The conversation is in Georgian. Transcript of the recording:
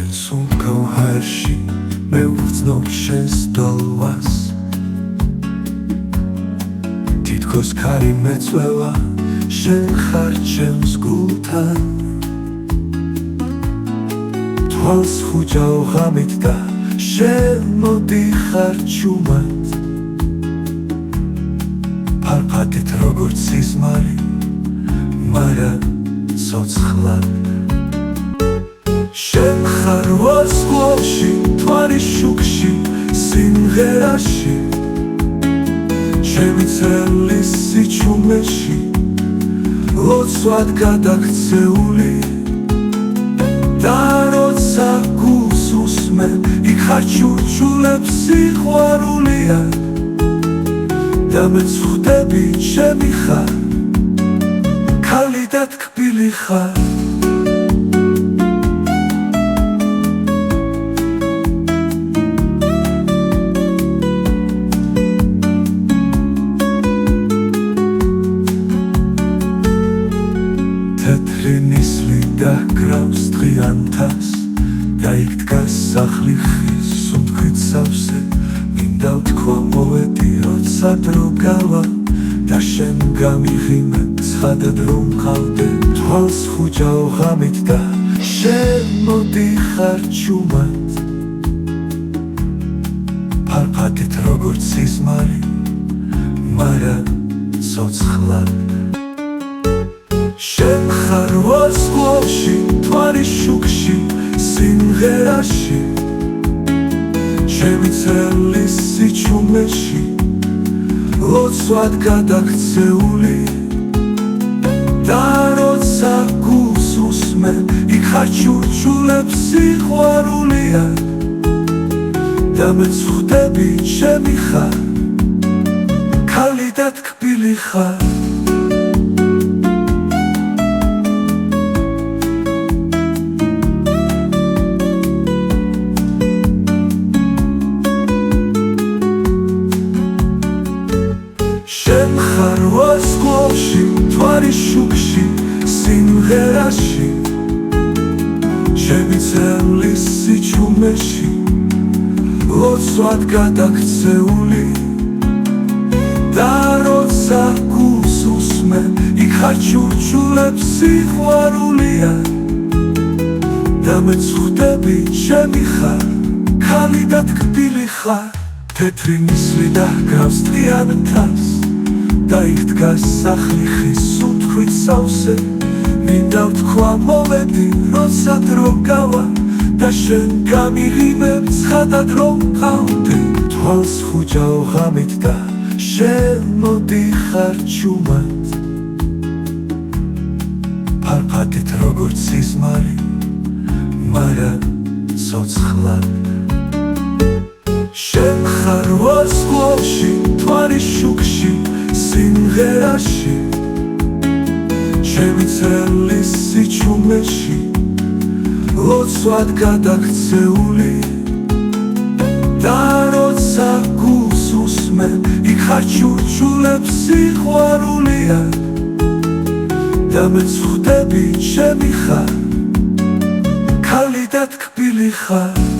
შენს უგავჰარში მე ვგრძნობ შენს დოლვას თითქოს ქარი მეწვევა შენ ხარ ჩემს გულთან თვალს ხუჯავ ღამით და შენ მოდიხარ ჩუმად ფარფათით როგორც სიზმარი მაგრამ ცოცხლად შენ ხარ ვარსკვლავში თვალის შუქში სიმღერაში ჩემი წელის სიჩუმეში ლოცვად გადაქცეული და როცა გულს უსმენ იქ ხარ ჩურჩულებს სიყვარულია და მეც ხვდები ჩემი ხარ ქალი და თკბილი ხარ თეთრი ნისლი დაგრავს დღიანთას და იქ დგას სახლი ხის სუნთქვით სავსე მინდა ვთქვა მოვედი როცა დრო გავა და შენ გამიღიმე ცხადად რომ მყავდე თვალს ხუჯავ ღამით და შენ მოდიხარ ჩუმად ფარფათით როგორც სიზმარი მაგრამ ცოცხლად შენ ხარ ვარსკვლავში თვალის შუქში სიმღერაში ჩემი წელის სიჩუმეში ლოცვად გადაქცეული და როცა გულს უსმენ იქ ხარ ჩურჩულებს სიყვარულია და მეც ხვდები ჩემი ხარ ქალი და თკბილი ხარ შენ ხარ ვარსკვლავში თვალის შუქში სიმღერაში ჩემი წელის სიჩუმეში ლოცვად გადაქცეული და როცა გულს უსმენ იქ ხარ ჩურჩულებს სიყვარულია და მეც ხვდები ჩემი ხარ ქალი და თკბილი ხარ თეთრი ნისლი დაგრავს დღიანთას და იქ დგას სახლი ხის სუნთქვით სავსე მინდა ვთქვა მოვედი როცა დრო გავა და შენ გამიღიმებ ცხადად რომ მყავდე თვალს ხუჯავ ღამით და შენ მოდიხარ ჩუმად ფარფათით როგორც სიზმარი მაგრამ ცოცხლად შენ ხარ ვარსკვლავში თვალის შუქში სიმღერაში ჩემი წელის სიჩუმეში ლოცვად გადაქცეული და როცა გულს უსმენ იქ ხარ ჩურჩულებს სიყვარულია და მეც ხვდები ჩემი ხარ ქალი და თკბილი ხარ